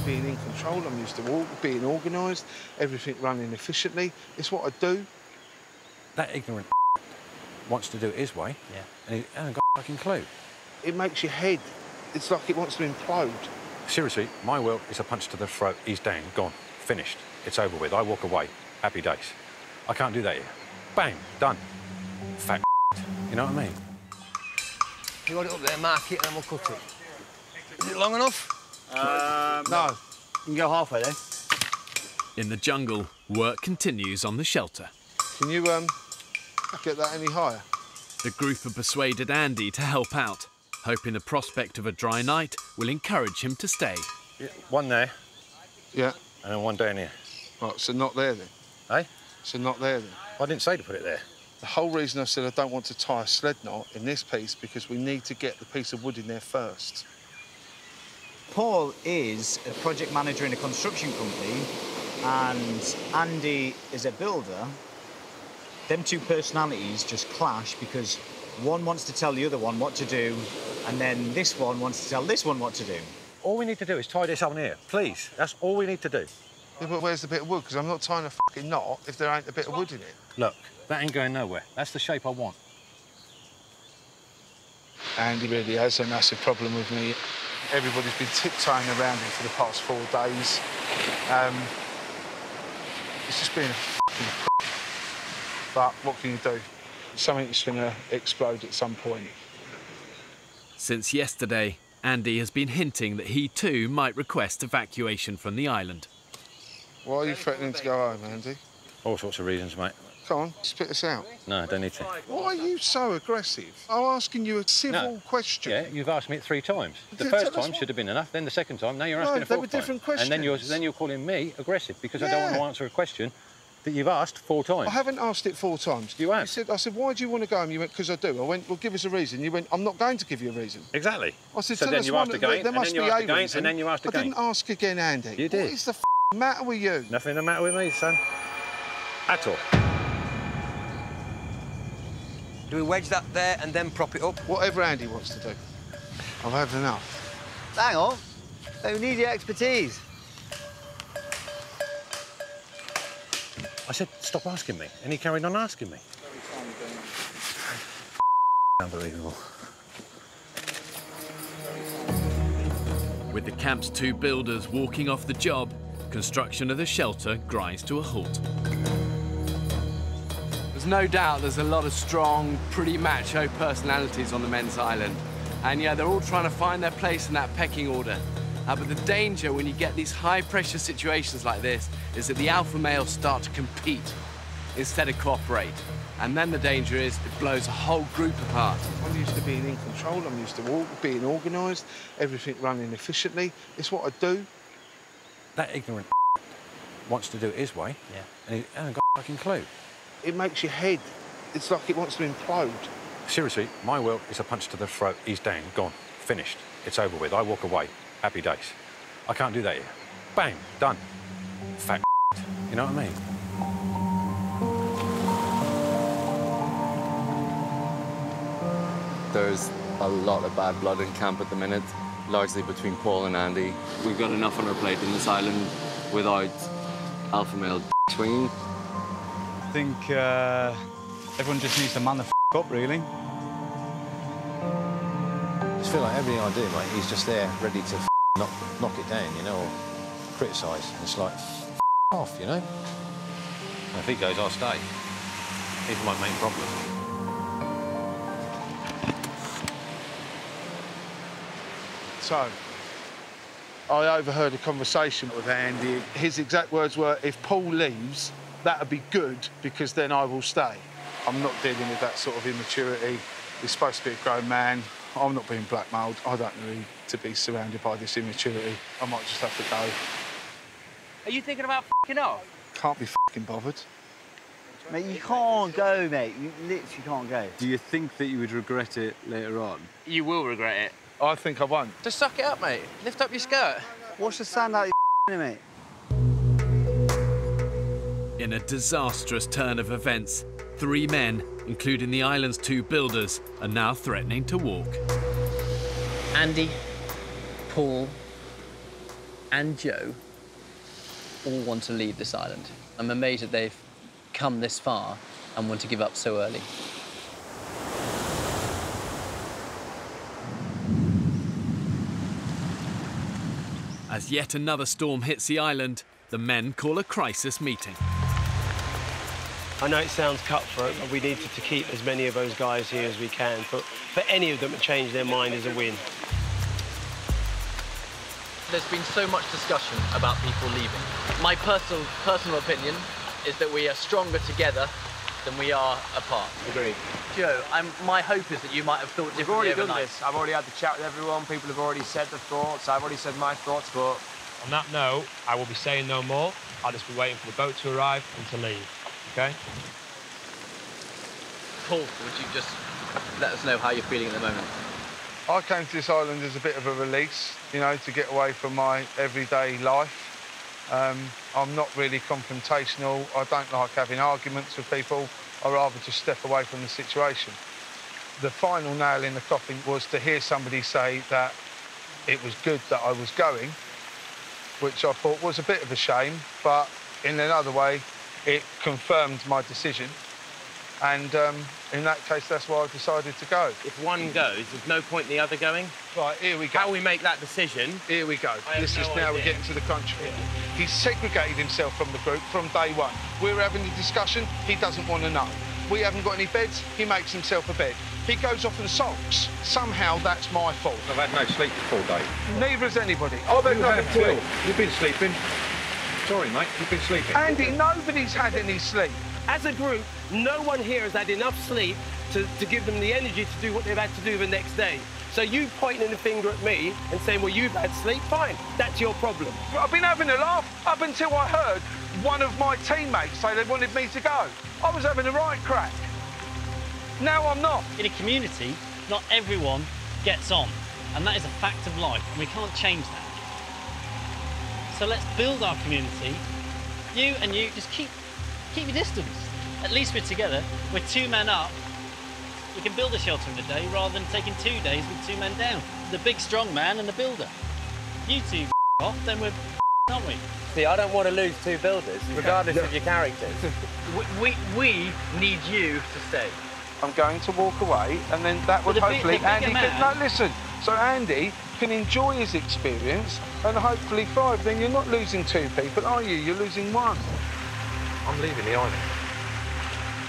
being in control. I'm used to being organised, everything running efficiently. It's what I do. That ignorant wants to do it his way, yeah, and he hasn't got a fucking clue. It makes your head, it's like it wants to implode. Seriously, my will is a punch to the throat. He's down, gone, finished. It's over with. I walk away. Happy days. I can't do that here. Bang, done. Fat you know what I mean? You got it up there, mark it, and then we'll cut it. Is it long enough? No. You can go halfway then. In the jungle, work continues on the shelter. Can you, get that any higher? The group have persuaded Andy to help out, hoping the prospect of a dry night will encourage him to stay. Yeah, one there. Yeah. And then one down here. Right, so not there then? Eh? So not there then? I didn't say to put it there. The whole reason I said I don't want to tie a sled knot in this piece because we need to get the piece of wood in there first. Paul is a project manager in a construction company and Andy is a builder. Them two personalities just clash because one wants to tell the other one what to do and then this one wants to tell this one what to do. All we need to do is tie this on here, please. That's all we need to do. Yeah, but where's the bit of wood? Because I'm not tying a fucking knot if there ain't a bit of wood in it. Look, that ain't going nowhere. That's the shape I want. Andy really has a massive problem with me. Everybody's been tiptoeing around him for the past 4 days. It's just been a fucking prick. But what can you do? Something's going to explode at some point. Since yesterday, Andy has been hinting that he too might request evacuation from the island. Why are you threatening to go home, Andy? All sorts of reasons, mate. Come on, spit us out. No, I don't need to. Why are you so aggressive? I'm asking you a civil question. Yeah, you've asked me it 3 times. The first time should have been enough, then the second time, now you're asking a 4th time. they were different questions. And then you're calling me aggressive because I don't want to answer a question that you've asked 4 times. I haven't asked it 4 times. You have. I said, why do you want to go home? You went, because I do. I went, well, give us a reason. You went, I'm not going to give you a reason. Exactly. I said, so tell then us you one, asked again, there must be a reason. and then you asked again. I didn't ask again, Andy. You did. What is the matter with you? Nothing the matter with me, son. At all. Do we wedge that there and then prop it up? Whatever Andy wants to do. I've had enough. Hang on. They need your expertise. I said, stop asking me. And he carried on asking me. Unbelievable. With the camp's 2 builders walking off the job, construction of the shelter grinds to a halt. There's no doubt there's a lot of strong, pretty macho personalities on the men's island. And yeah, they're all trying to find their place in that pecking order. But the danger when you get these high-pressure situations like this is that the alpha males start to compete instead of cooperate. And then the danger is it blows a whole group apart. I'm used to being in control. I'm used to being organised, everything running efficiently. It's what I do. That ignorant wants to do it his way, yeah, and he hasn't got a fucking clue. It makes your head, it's like it wants to implode. Seriously, my will is a punch to the throat. He's down, gone, finished. It's over with. I walk away. Happy days. I can't do that here. Bang, done. Fat you know what I mean? There's a lot of bad blood in camp at the minute, largely between Paul and Andy. We've got enough on our plate in this island without alpha male swinging. I think everyone just needs to man the up, really. I just feel like everything I do, mate, he's just there, ready to knock it down, you know, or criticise. It's like, off, you know? And if he goes, I'll stay. He's my main problem. So, I overheard a conversation with Andy. His exact words were, if Paul leaves, that'd be good, because then I will stay. I'm not dealing with that sort of immaturity. He's supposed to be a grown man. I'm not being blackmailed. I don't need to be surrounded by this immaturity. I might just have to go. Are you thinking about f***ing off? Can't be f***ing bothered. Mate, you can't go, mate. You literally can't go. Do you think that you would regret it later on? You will regret it. I think I won't. Just suck it up, mate. Lift up your skirt. Wash the sand out of your mate. In a disastrous turn of events, 3 men, including the island's 2 builders, are now threatening to walk. Andy, Paul, and Joe all want to leave this island. I'm amazed that they've come this far and want to give up so early. As yet another storm hits the island, the men call a crisis meeting. I know it sounds cutthroat, but we need to keep as many of those guys here as we can. But for any of them to change their mind is a win. There's been so much discussion about people leaving. My personal opinion is that we are stronger together than we are apart. Agreed. Joe, my hope is that you might have thought differently We've already done overnight. this. I've already had the chat with everyone. People have already said their thoughts. I've already said my thoughts, but on that note, I will be saying no more. I'll just be waiting for the boat to arrive and to leave, OK? Paul, would you just let us know how you're feeling at the moment? I came to this island as a bit of a release, you know, to get away from my everyday life. I'm not really confrontational. I don't like having arguments with people. I'd rather just step away from the situation. The final nail in the coffin was to hear somebody say that it was good that I was going, which I thought was a bit of a shame, but in another way, it confirmed my decision. And in that case, that's why I decided to go. If one goes, there's no point in the other going. Right, here we go. How we make that decision? Here we go. This is now we're getting to the crunch bit. He's segregated himself from the group from day one. We're having a discussion, he doesn't want to know. We haven't got any beds, he makes himself a bed. He goes off and sulks. Somehow that's my fault. I've had no sleep for 4 days. Neither has anybody. I've had nothing to eat. You've been sleeping. Sorry, mate, you've been sleeping. Andy, nobody's had any sleep. as a group, no one here has had enough sleep to give them the energy to do what they've had to do the next day. So you pointing the finger at me and saying, well, you've had sleep, fine, that's your problem. I've been having a laugh up until I heard one of my teammates say they wanted me to go. I was having a right crack. Now I'm not. In a community, not everyone gets on, and that is a fact of life, and we can't change that. So let's build our community. You and you, just keep your distance. At least we're together. We're 2 men up. We can build a shelter in a day rather than taking 2 days with 2 men down. The big strong man and the builder. You two off, then we're aren't we? See, I don't want to lose 2 builders, regardless of your characters. We need you to stay. I'm going to walk away, and then that would hopefully Andy can. No, listen. So Andy can enjoy his experience and hopefully thrive. Then you're not losing 2 people, are you? You're losing 1. I'm leaving the island.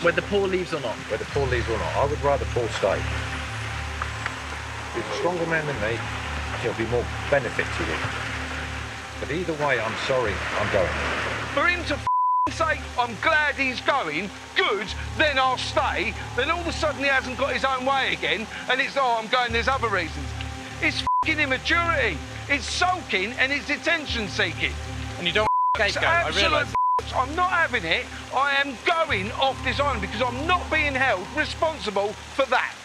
Whether Paul leaves or not? Whether Paul leaves or not, I would rather Paul stay. He's a stronger man than me. He'll be more benefit to you. But either way, I'm sorry, I'm going. For him to say, I'm glad he's going, good, then I'll stay, then all of a sudden he hasn't got his own way again, and it's, oh, I'm going, there's other reasons. It's immaturity. It's sulking and it's attention seeking. And you don't go, I realise. I'm not having it. I am going off this island because I'm not being held responsible for that.